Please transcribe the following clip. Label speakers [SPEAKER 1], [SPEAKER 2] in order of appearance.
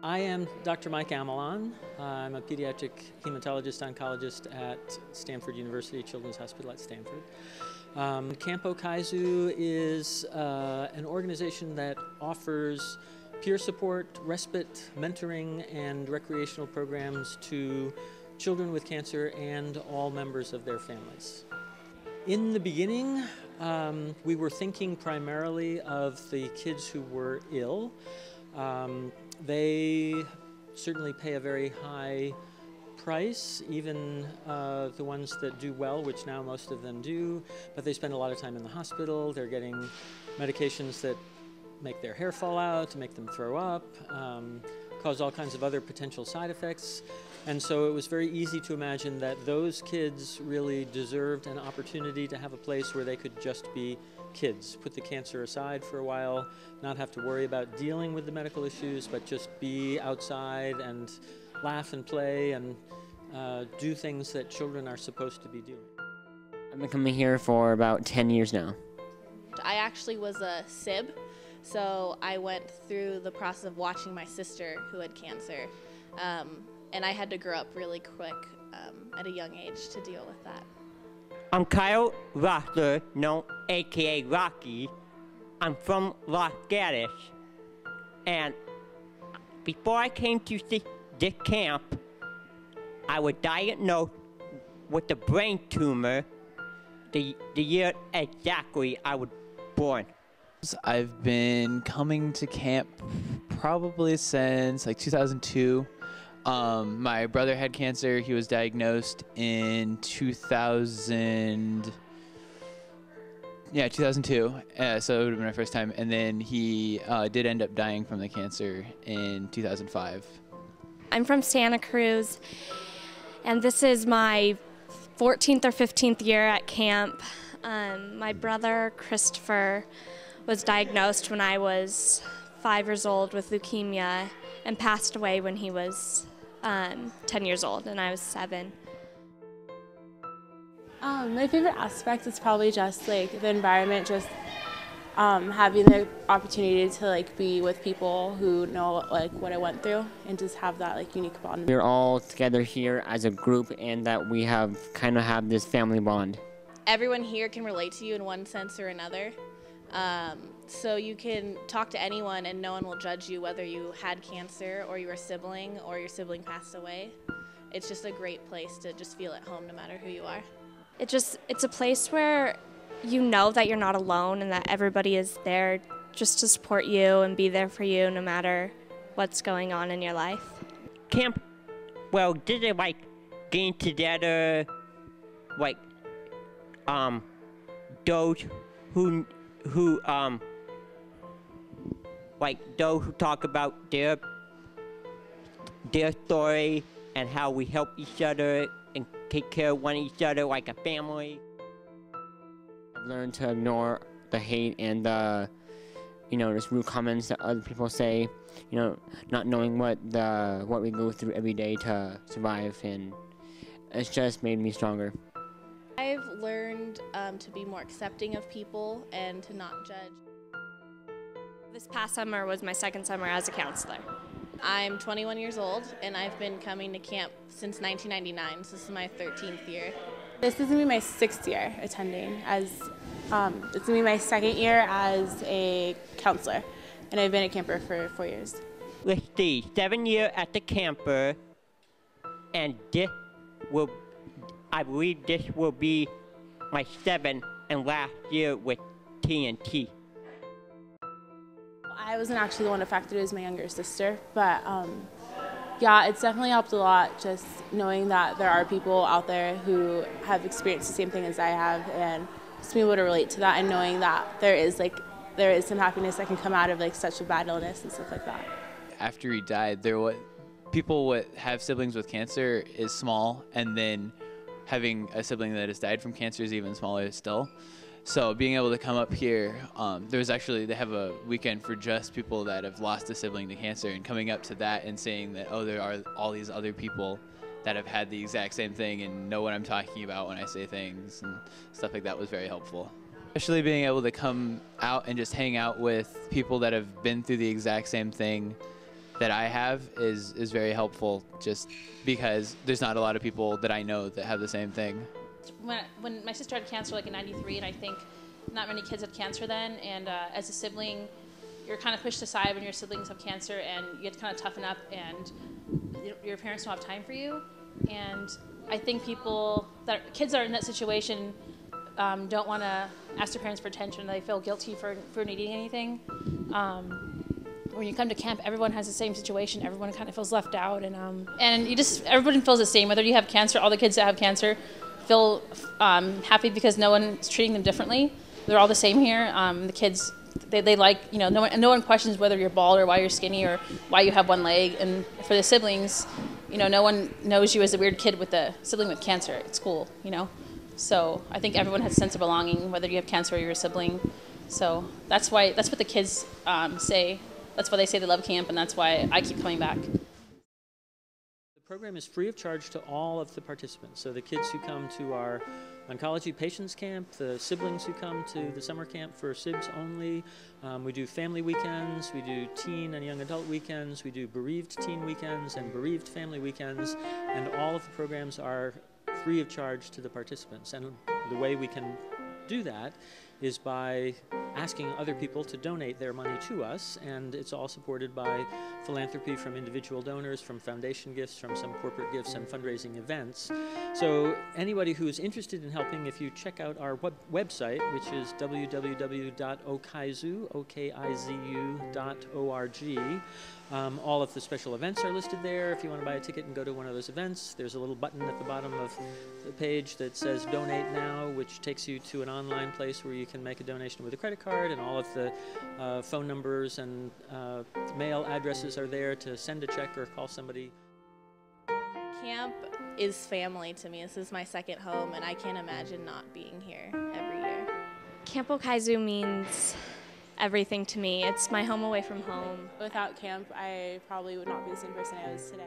[SPEAKER 1] I am Dr. Mike Amelon. I'm a pediatric hematologist-oncologist at Stanford University Children's Hospital at Stanford. Camp Okizu is an organization that offers peer support, respite, mentoring, and recreational programs to children with cancer and all members of their families. In the beginning, we were thinking primarily of the kids who were ill. They certainly pay a very high price, even the ones that do well, which now most of them do, but they spend a lot of time in the hospital. They're getting medications that make their hair fall out, make them throw up, cause all kinds of other potential side effects. And so it was very easy to imagine that those kids really deserved an opportunity to have a place where they could just be kids, put the cancer aside for a while, not have to worry about dealing with the medical issues, but just be outside and laugh and play and do things that children are supposed to be doing.
[SPEAKER 2] I've been coming here for about 10 years now.
[SPEAKER 3] I actually was a SIB, so I went through the process of watching my sister who had cancer, and I had to grow up really quick at a young age to deal with that.
[SPEAKER 4] I'm Kyle Rossler, known aka Rocky. I'm from Los Gatos, and before I came to this camp, I was diagnosed with a brain tumor the year exactly I was born.
[SPEAKER 5] I've been coming to camp probably since like 2002. My brother had cancer. He was diagnosed in 2002. So it would have been my first time. And then he did end up dying from the cancer in 2005.
[SPEAKER 6] I'm from Santa Cruz, and this is my 14th or 15th year at camp. My brother, Christopher, was diagnosed when I was 5 years old with leukemia and passed away when he was 10 years old, and I was 7.
[SPEAKER 7] My favorite aspect is probably just like the environment, just having the opportunity to like be with people who know like what I went through and just have that like unique bond.
[SPEAKER 2] We're all together here as a group, and that we have this family bond.
[SPEAKER 3] Everyone here can relate to you in one sense or another. So you can talk to anyone and no one will judge you whether you had cancer or you were a sibling or your sibling passed away. It's just a great place to just feel at home no matter who you are.
[SPEAKER 6] It's a place where you know that you're not alone and that everybody is there just to support you and be there for you no matter what's going on in your life.
[SPEAKER 4] Camp, well, did it like getting together, like, those who talk about their story and how we help each other and take care of each other like a family.
[SPEAKER 2] I've learned to ignore the hate and the, just rude comments that other people say, not knowing what we go through every day to survive, and it's just made me stronger.
[SPEAKER 3] I've learned to be more accepting of people and to not judge.
[SPEAKER 6] This past summer was my second summer as a counselor.
[SPEAKER 3] I'm 21 years old and I've been coming to camp since 1999, so this is my 13th year.
[SPEAKER 7] This is going to be my 6th year attending, as it's going to be my 2nd year as a counselor, and I've been a camper for 4 years.
[SPEAKER 4] Let's see, 7 years at the camper, and I believe this will be my 7th and last year with TNT.
[SPEAKER 7] I wasn't actually the one affected, it was my younger sister, but yeah, it's definitely helped a lot just knowing that there are people out there who have experienced the same thing as I have, and just being able to relate to that and knowing that there is some happiness that can come out of like such a bad illness and stuff like that.
[SPEAKER 5] After he died, people what have siblings with cancer is small, and then having a sibling that has died from cancer is even smaller still. So being able to come up here, they have a weekend for just people that have lost a sibling to cancer, and coming up to that and saying that, oh, there are all these other people that have had the exact same thing and know what I'm talking about when I say things and stuff like that was very helpful. Especially being able to come out and just hang out with people that have been through the exact same thing that I have is very helpful, just because there's not a lot of people that I know that have the same thing.
[SPEAKER 8] When my sister had cancer like in '93, and I think not many kids had cancer then, and as a sibling, you're kind of pushed aside when your siblings have cancer, and you have to kind of toughen up, and your parents don't have time for you. And I think kids that are in that situation don't want to ask their parents for attention. They feel guilty for needing anything. When you come to camp, everyone has the same situation. Everyone kind of feels left out, and everyone feels the same. Whether you have cancer, all the kids that have cancer feel happy because no one's treating them differently. They're all the same here. The kids, they like, no one questions whether you're bald or why you're skinny or why you have one leg. And for the siblings, no one knows you as a weird kid with a sibling with cancer. It's cool, So I think everyone has a sense of belonging, whether you have cancer or you're a sibling. So that's what the kids say. That's why they say they love camp, and that's why I keep coming back.
[SPEAKER 1] The program is free of charge to all of the participants. So the kids who come to our oncology patients camp, the siblings who come to the summer camp for SIBS only. We do family weekends, we do teen and young adult weekends, we do bereaved teen weekends and bereaved family weekends, and all of the programs are free of charge to the participants. And the way we can do that is by asking other people to donate their money to us, and it's all supported by philanthropy from individual donors, from foundation gifts, from some corporate gifts and fundraising events. So anybody who is interested in helping, if you check out our website, which is www.okizu.org, all of the special events are listed there. If you want to buy a ticket and go to one of those events, there's a little button at the bottom of the page that says Donate Now, which takes you to an online place where you can make a donation with a credit card, and all of the phone numbers and mail addresses are there to send a check or call somebody.
[SPEAKER 3] Camp is family to me. This is my second home, and I can't imagine not being here every year.
[SPEAKER 6] Camp Okizu means everything to me. It's my home away from home.
[SPEAKER 7] Without camp, I probably would not be the same person I was today.